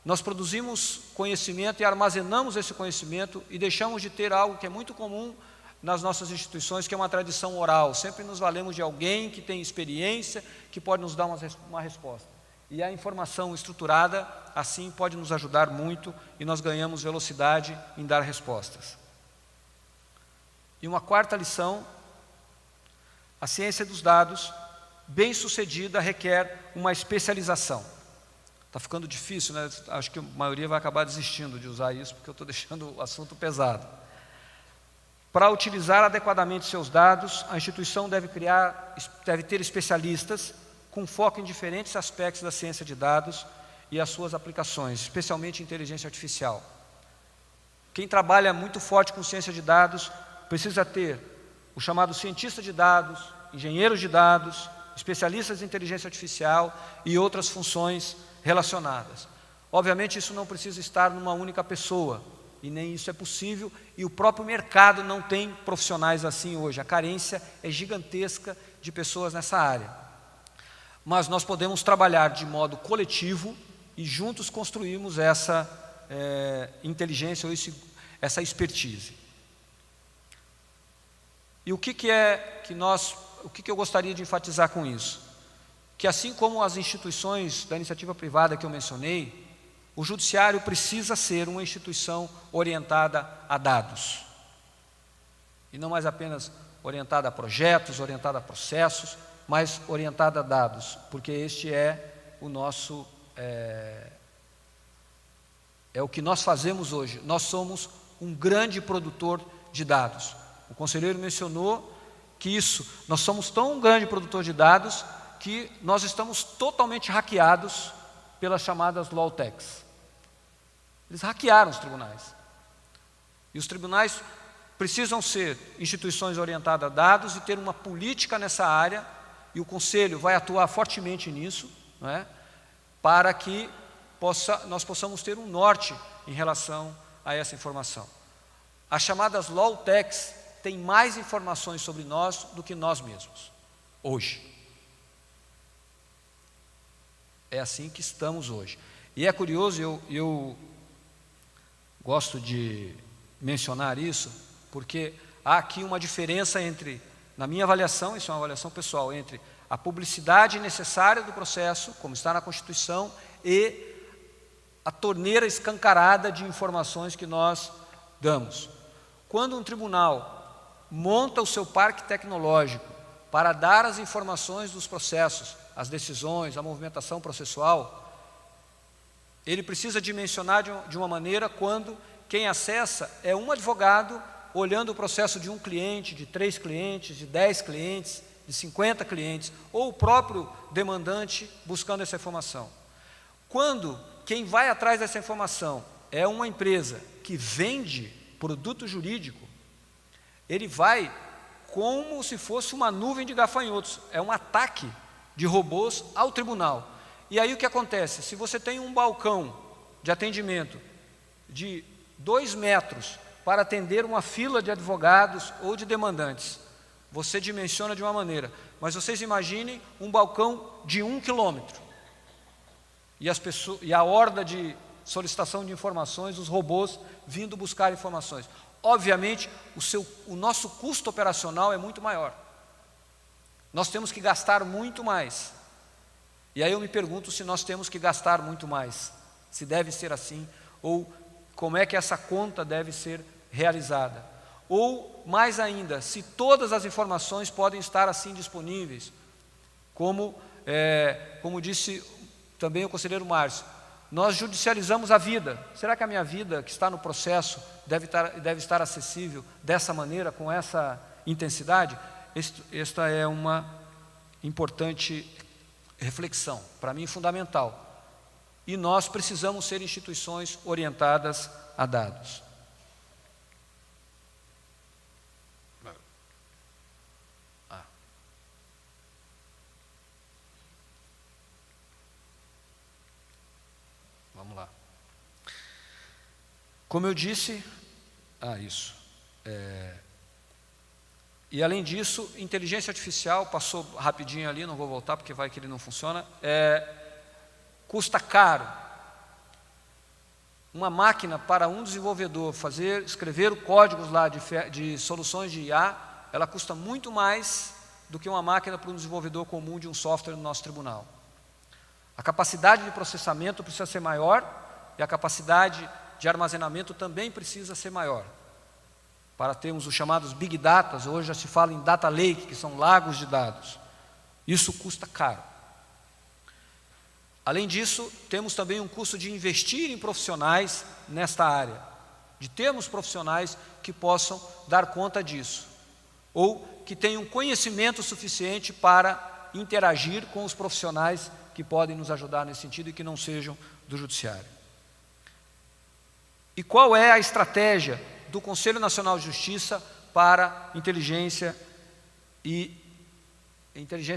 nós produzimos conhecimento e armazenamos esse conhecimento e deixamos de ter algo que é muito comum nas nossas instituições, que é uma tradição oral. Sempre nos valemos de alguém que tem experiência, que pode nos dar uma resposta. E a informação estruturada, assim, pode nos ajudar muito e nós ganhamos velocidade em dar respostas. E uma quarta lição: a ciência dos dados bem-sucedida requer uma especialização. Está ficando difícil, né? Acho que a maioria vai acabar desistindo de usar isso, porque eu estou deixando o assunto pesado. Para utilizar adequadamente seus dados, a instituição deve ter especialistas com foco em diferentes aspectos da ciência de dados e as suas aplicações, especialmente inteligência artificial. Quem trabalha muito forte com ciência de dados precisa ter o chamado cientista de dados, engenheiros de dados, especialistas em inteligência artificial e outras funções relacionadas. Obviamente isso não precisa estar numa única pessoa, e nem isso é possível, e o próprio mercado não tem profissionais assim hoje. A carência é gigantesca de pessoas nessa área. Mas nós podemos trabalhar de modo coletivo e juntos construirmos essa inteligência ou essa expertise. E o que eu gostaria de enfatizar com isso? Que assim como as instituições da iniciativa privada que eu mencionei, o judiciário precisa ser uma instituição orientada a dados. E não mais apenas orientada a projetos, orientada a processos, mas orientada a dados, porque este é o nosso, é o que nós fazemos hoje. Nós somos um grande produtor de dados. O conselheiro mencionou que nós somos tão um grande produtor de dados que nós estamos totalmente hackeados pelas chamadas law techs. Eles hackearam os tribunais. E os tribunais precisam ser instituições orientadas a dados e ter uma política nessa área, e o Conselho vai atuar fortemente nisso, não é? Para que nós possamos ter um norte em relação a essa informação. As chamadas law techs têm mais informações sobre nós do que nós mesmos, hoje. É assim que estamos hoje. E é curioso, eu gosto de mencionar isso, porque há aqui uma diferença entre, na minha avaliação, isso é uma avaliação pessoal, entre a publicidade necessária do processo, como está na Constituição, e a torneira escancarada de informações que nós damos. Quando um tribunal monta o seu parque tecnológico para dar as informações dos processos, as decisões, a movimentação processual, ele precisa dimensionar de uma maneira quando quem acessa é um advogado olhando o processo de um cliente, de 3 clientes, de 10 clientes, de 50 clientes, ou o próprio demandante buscando essa informação. Quando quem vai atrás dessa informação é uma empresa que vende produto jurídico, ele vai como se fosse uma nuvem de gafanhotos, é um ataque de robôs ao tribunal. E aí o que acontece? Se você tem um balcão de atendimento de 2 metros para atender uma fila de advogados ou de demandantes, você dimensiona de uma maneira. Mas vocês imaginem um balcão de 1 quilômetro. E a horda de solicitação de informações, os robôs vindo buscar informações. Obviamente, o nosso custo operacional é muito maior. Nós temos que gastar muito mais. E aí eu me pergunto se nós temos que gastar muito mais, se deve ser assim, ou como é que essa conta deve ser realizada. Ou, mais ainda, se todas as informações podem estar assim disponíveis, como disse também o conselheiro Márcio, nós judicializamos a vida. Será que a minha vida, que está no processo, deve estar acessível dessa maneira, com essa intensidade? Esta é uma importante reflexão, para mim fundamental. E nós precisamos ser instituições orientadas a dados. Vamos lá. Como eu disse, isso. E além disso, inteligência artificial, passou rapidinho ali, não vou voltar porque vai que ele não funciona, custa caro. Uma máquina para um desenvolvedor escrever códigos lá de soluções de IA, ela custa muito mais do que uma máquina para um desenvolvedor comum de um software no nosso tribunal. A capacidade de processamento precisa ser maior e a capacidade de armazenamento também precisa ser maior. Para termos os chamados Big Data, hoje já se fala em Data Lake, que são lagos de dados. Isso custa caro. Além disso, temos também um custo de investir em profissionais nesta área, de termos profissionais que possam dar conta disso, ou que tenham conhecimento suficiente para interagir com os profissionais que podem nos ajudar nesse sentido e que não sejam do judiciário. E qual é a estratégia do Conselho Nacional de Justiça para inteligência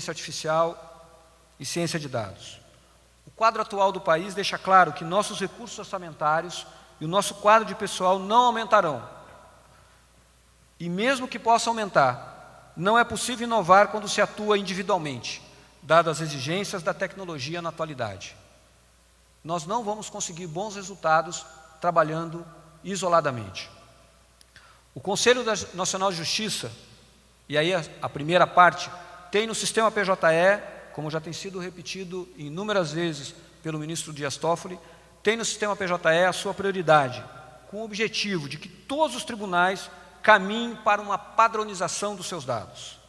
artificial e ciência de dados? O quadro atual do país deixa claro que nossos recursos orçamentários e o nosso quadro de pessoal não aumentarão. E mesmo que possa aumentar, não é possível inovar quando se atua individualmente, dadas as exigências da tecnologia na atualidade. Nós não vamos conseguir bons resultados trabalhando isoladamente. O Conselho Nacional de Justiça, e aí a primeira parte, tem no sistema PJE, como já tem sido repetido inúmeras vezes pelo ministro Dias Toffoli, tem no sistema PJE a sua prioridade, com o objetivo de que todos os tribunais caminhem para uma padronização dos seus dados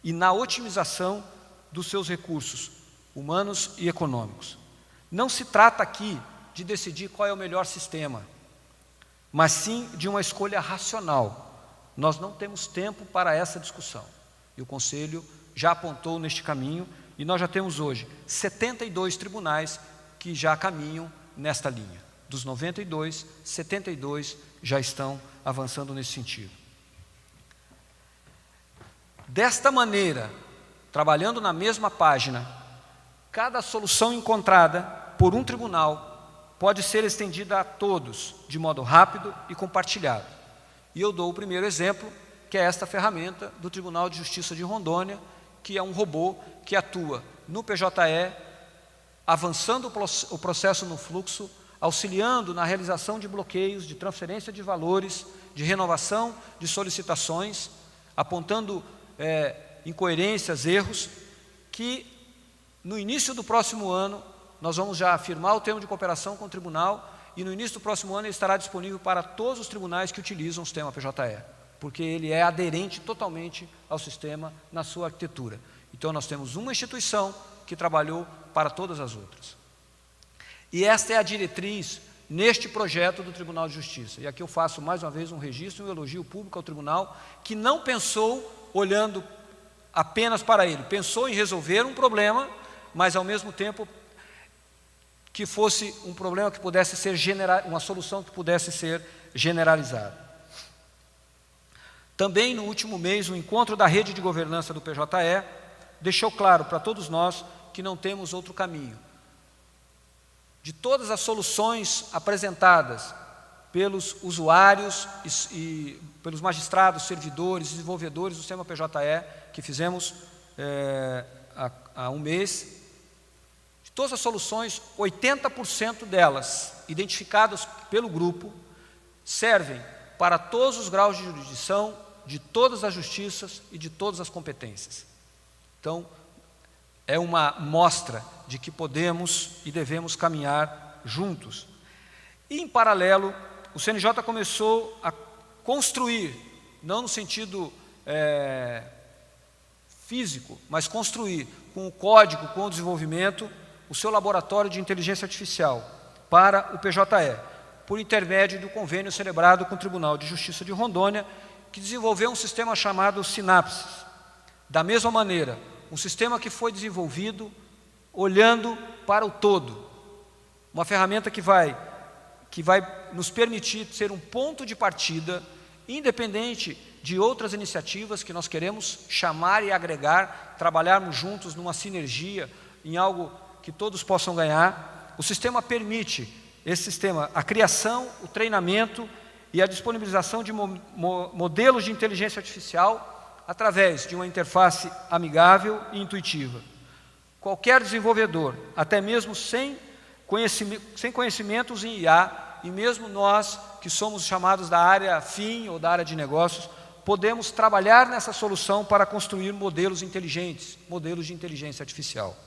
e na otimização dos seus recursos humanos e econômicos. Não se trata aqui de decidir qual é o melhor sistema, mas sim de uma escolha racional. Nós não temos tempo para essa discussão. E o Conselho já apontou neste caminho, e nós já temos hoje 72 tribunais que já caminham nesta linha. Dos 92, 72 já estão avançando nesse sentido. Desta maneira, trabalhando na mesma página, cada solução encontrada por um tribunal pode ser estendida a todos, de modo rápido e compartilhado. E eu dou o primeiro exemplo, que é esta ferramenta do Tribunal de Justiça de Rondônia, que é um robô que atua no PJE, avançando o processo no fluxo, auxiliando na realização de bloqueios, de transferência de valores, de renovação de solicitações, apontando incoerências, erros, que no início do próximo ano nós vamos já firmar o termo de cooperação com o tribunal e no início do próximo ano ele estará disponível para todos os tribunais que utilizam o sistema PJE, porque ele é aderente totalmente ao sistema na sua arquitetura. Então nós temos uma instituição que trabalhou para todas as outras. E esta é a diretriz neste projeto do Tribunal de Justiça. E aqui eu faço mais uma vez um registro, um elogio público ao tribunal, que não pensou olhando apenas para ele, pensou em resolver um problema, mas ao mesmo tempo que fosse um problema que pudesse ser uma solução que pudesse ser generalizada. Também no último mês, o encontro da rede de governança do PJE deixou claro para todos nós que não temos outro caminho. de todas as soluções apresentadas pelos usuários e pelos magistrados, servidores, desenvolvedores do sistema PJE, que fizemos há um mês. De todas as soluções, 80% delas, identificadas pelo grupo, servem para todos os graus de jurisdição, de todas as justiças e de todas as competências. Então, é uma mostra de que podemos e devemos caminhar juntos. E, em paralelo, o CNJ começou a construir, não no sentido físico, mas construir com o código, com o desenvolvimento, o seu laboratório de inteligência artificial para o PJE, por intermédio do convênio celebrado com o Tribunal de Justiça de Rondônia, que desenvolveu um sistema chamado Sinapses. Da mesma maneira, um sistema que foi desenvolvido olhando para o todo. Uma ferramenta que vai nos permitir ser um ponto de partida, independente de outras iniciativas que nós queremos chamar e agregar, trabalharmos juntos numa sinergia, em algo que todos possam ganhar. O sistema permite, esse sistema, a criação, o treinamento e a disponibilização de modelos de inteligência artificial através de uma interface amigável e intuitiva. Qualquer desenvolvedor, até mesmo sem conhecimentos em IA, e mesmo nós que somos chamados da área FIM ou da área de negócios, podemos trabalhar nessa solução para construir modelos inteligentes, modelos de inteligência artificial.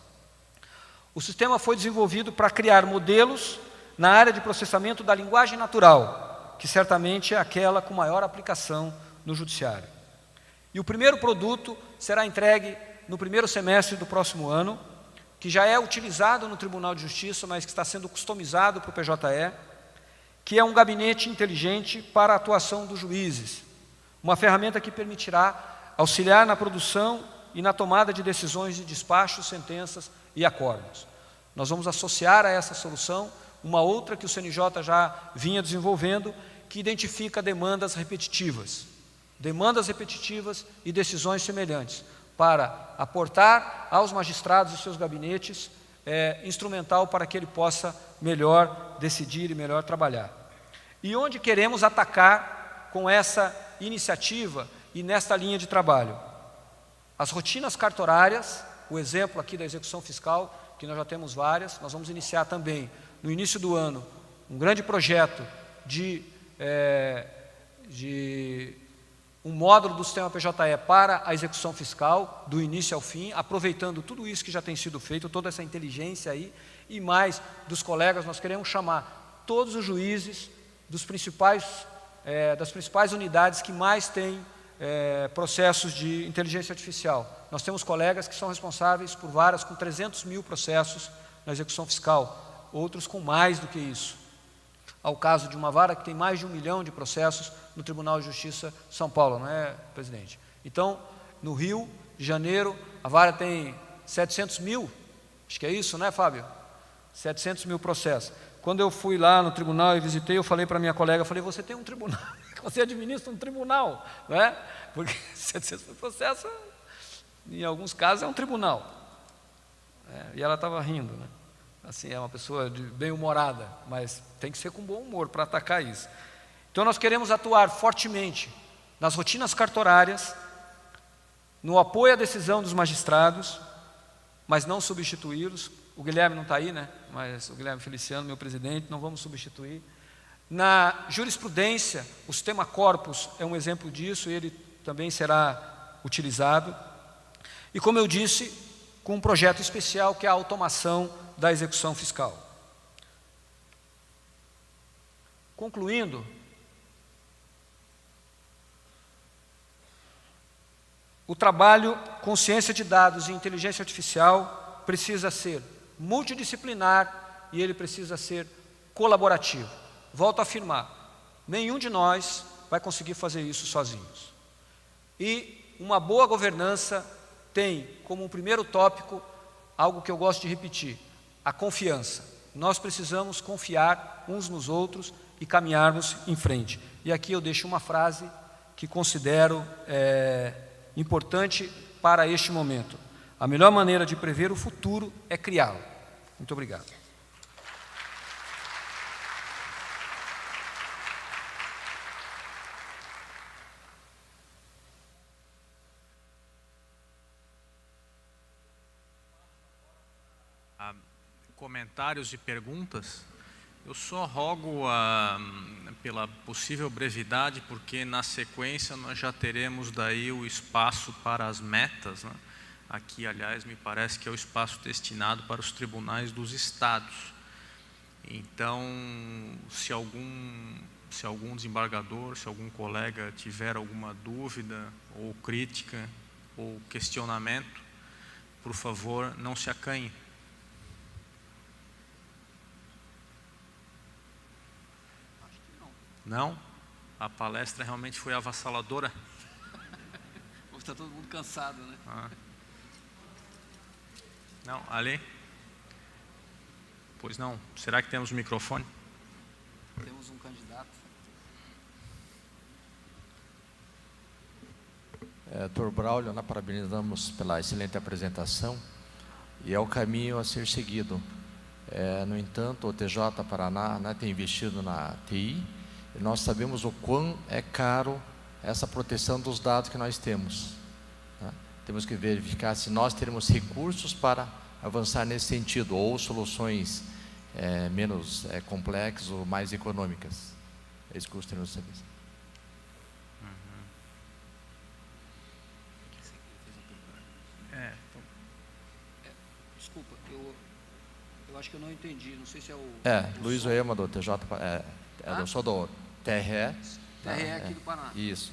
O sistema foi desenvolvido para criar modelos na área de processamento da linguagem natural, que certamente é aquela com maior aplicação no judiciário. E o primeiro produto será entregue no primeiro semestre do próximo ano, que já é utilizado no Tribunal de Justiça, mas que está sendo customizado para o PJE, que é um gabinete inteligente para a atuação dos juízes, uma ferramenta que permitirá auxiliar na produção e na tomada de decisões de despachos, sentenças e acordos. Nós vamos associar a essa solução uma outra que o CNJ já vinha desenvolvendo, que identifica demandas repetitivas e decisões semelhantes, para aportar aos magistrados e seus gabinetes instrumental para que ele possa melhor decidir e melhor trabalhar. E onde queremos atacar com essa iniciativa e nesta linha de trabalho? As rotinas cartorárias, o exemplo aqui da execução fiscal, que nós já temos várias. Nós vamos iniciar também, no início do ano, um grande projeto de um módulo do sistema PJE para a execução fiscal, do início ao fim, aproveitando tudo isso que já tem sido feito, toda essa inteligência aí, e mais dos colegas. Nós queremos chamar todos os juízes das principais unidades que mais têm processos de inteligência artificial. Nós temos colegas que são responsáveis por varas com 300 mil processos na execução fiscal, outros com mais do que isso. Ao caso de uma vara que tem mais de 1 milhão de processos no Tribunal de Justiça de São Paulo, não é, presidente? Então, no Rio de Janeiro, a vara tem 700 mil, acho que é isso, né, Fábio? 700 mil processos. Quando eu fui lá no tribunal e visitei, eu falei para a minha colega, você tem um tribunal, você administra um tribunal, não é? Porque 700 mil processos, em alguns casos, é um tribunal. E ela estava rindo, né? Assim, é uma pessoa bem-humorada, mas tem que ser com bom humor para atacar isso. Então, nós queremos atuar fortemente nas rotinas cartorárias, no apoio à decisão dos magistrados, mas não substituí-los. O Guilherme não está aí, né? Mas o Guilherme Feliciano, meu presidente, não vamos substituir. Na jurisprudência, o sistema Corpus é um exemplo disso, e ele também será utilizado. E, como eu disse, com um projeto especial que é a automação da execução fiscal. Concluindo, o trabalho com ciência de dados e inteligência artificial precisa ser multidisciplinar e ele precisa ser colaborativo. Volto a afirmar, nenhum de nós vai conseguir fazer isso sozinhos. E uma boa governança tem como um primeiro tópico algo que eu gosto de repetir: a confiança. Nós precisamos confiar uns nos outros e caminharmos em frente. E aqui eu deixo uma frase que considero importante para este momento: a melhor maneira de prever o futuro é criá-lo. Muito obrigado. comentários e perguntas. Eu só rogo pela possível brevidade, porque na sequência nós já teremos daí o espaço para as metas, né? Aqui, aliás, me parece que é o espaço destinado para os tribunais dos estados. Então, se algum desembargador, se algum colega tiver alguma dúvida ou crítica ou questionamento, por favor, não se acanhe. Acho que não. Não? A palestra realmente foi avassaladora? Está todo mundo cansado, né? Não, ali? Pois não. Será que temos um microfone? Temos um candidato. Dr. Braulio, nós parabenizamos pela excelente apresentação e é o caminho a ser seguido. No entanto, o TJ Paraná, né, tem investido na TI e nós sabemos o quão é caro essa proteção dos dados que nós temos. Né? Temos que verificar se nós teremos recursos para avançar nesse sentido ou soluções menos complexas ou mais econômicas. É isso que gostaria de saber. Desculpa, eu acho que eu não entendi, não sei se é o... Luiz Oema do TJ, eu sou do TRE. TRE aqui do Paraná. Isso.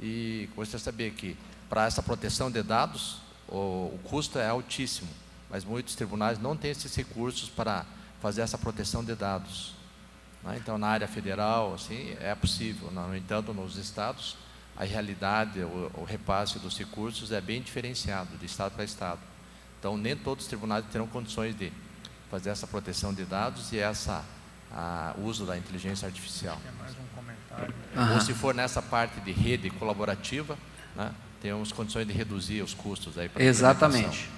E gostaria de saber que, para essa proteção de dados, o custo é altíssimo, mas muitos tribunais não têm esses recursos para fazer essa proteção de dados. Né? Então, na área federal, assim, é possível. No entanto, nos estados, a realidade, o repasse dos recursos é bem diferenciado de estado para estado. Então, nem todos os tribunais terão condições de fazer essa proteção de dados e o uso da inteligência artificial. É mais um comentário. Ou se for nessa parte de rede colaborativa, né, temos condições de reduzir os custos aí para a Exatamente.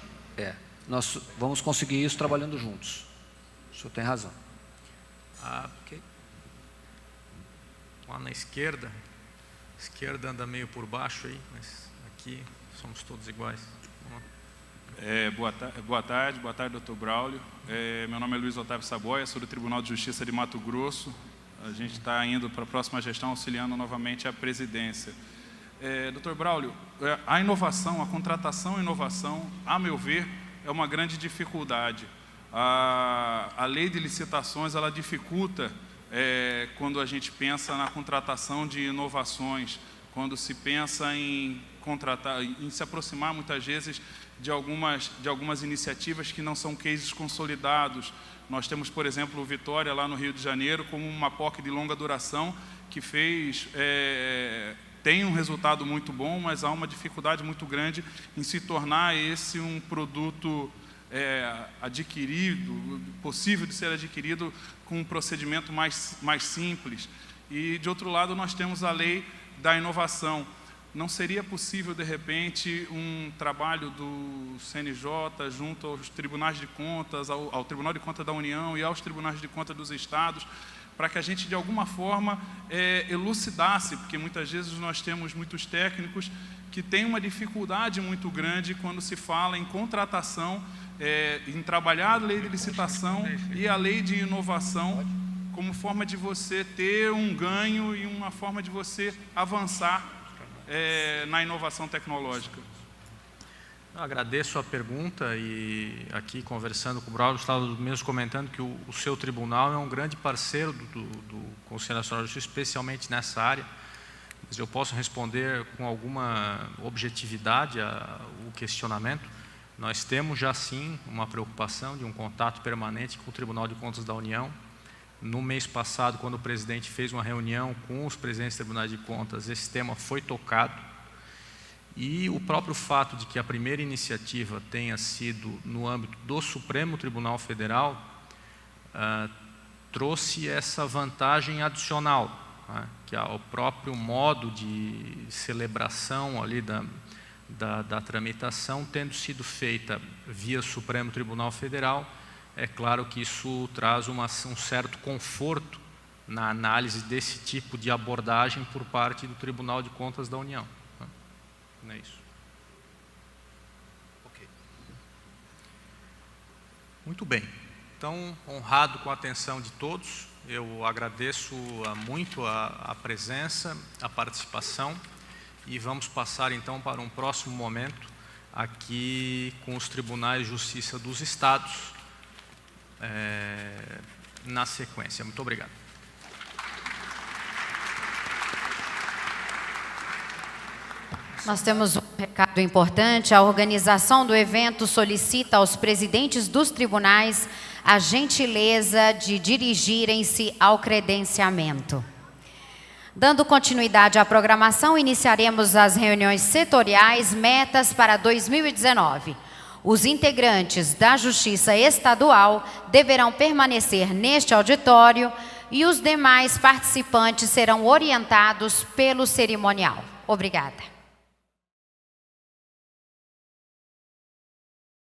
Nós vamos conseguir isso trabalhando juntos. O senhor tem razão. Okay. Lá na esquerda, a esquerda anda meio por baixo aí, mas aqui somos todos iguais. Boa tarde, doutor Braulio. Meu nome é Luiz Otávio Saboia, sou do Tribunal de Justiça de Mato Grosso. A gente está indo para a próxima gestão, auxiliando novamente a presidência. Doutor Braulio, a inovação, a contratação e inovação, a meu ver, é uma grande dificuldade. A lei de licitações, ela dificulta quando a gente pensa na contratação de inovações, quando se pensa em contratar, em se aproximar muitas vezes de algumas iniciativas que não são cases consolidados. Nós temos, por exemplo, o Vitória, lá no Rio de Janeiro, como uma POC de longa duração, que tem um resultado muito bom, mas há uma dificuldade muito grande em se tornar esse um produto adquirido, possível de ser adquirido com um procedimento mais simples. E, de outro lado, nós temos a lei da inovação. Não seria possível, de repente, um trabalho do CNJ junto aos tribunais de contas, ao Tribunal de Contas da União e aos tribunais de contas dos estados, para que a gente, de alguma forma, elucidasse, porque muitas vezes nós temos muitos técnicos que têm uma dificuldade muito grande quando se fala em contratação, em trabalhar a lei de licitação e a lei de inovação como forma de você ter um ganho e uma forma de você avançar na inovação tecnológica. Eu agradeço a pergunta e aqui conversando com o Braulio, estava mesmo comentando que o seu tribunal é um grande parceiro do Conselho Nacional de Justiça, especialmente nessa área. Mas eu posso responder com alguma objetividade o questionamento. Nós temos já sim uma preocupação de um contato permanente com o Tribunal de Contas da União. No mês passado, quando o presidente fez uma reunião com os presidentes dos tribunais de contas, esse tema foi tocado. E o próprio fato de que a primeira iniciativa tenha sido no âmbito do Supremo Tribunal Federal trouxe essa vantagem adicional, né, que é o próprio modo de celebração ali da tramitação tendo sido feita via Supremo Tribunal Federal. É claro que isso traz um certo conforto na análise desse tipo de abordagem por parte do Tribunal de Contas da União. Não é isso. Ok. Muito bem. Então, honrado com a atenção de todos, eu agradeço muito a presença, a participação, e vamos passar então para um próximo momento aqui com os Tribunais de Justiça dos Estados, na sequência. Muito obrigado. Nós temos um recado importante. A organização do evento solicita aos presidentes dos tribunais a gentileza de dirigirem-se ao credenciamento. Dando continuidade à programação, iniciaremos as reuniões setoriais metas para 2019. Os integrantes da Justiça Estadual deverão permanecer neste auditório e os demais participantes serão orientados pelo cerimonial. Obrigada.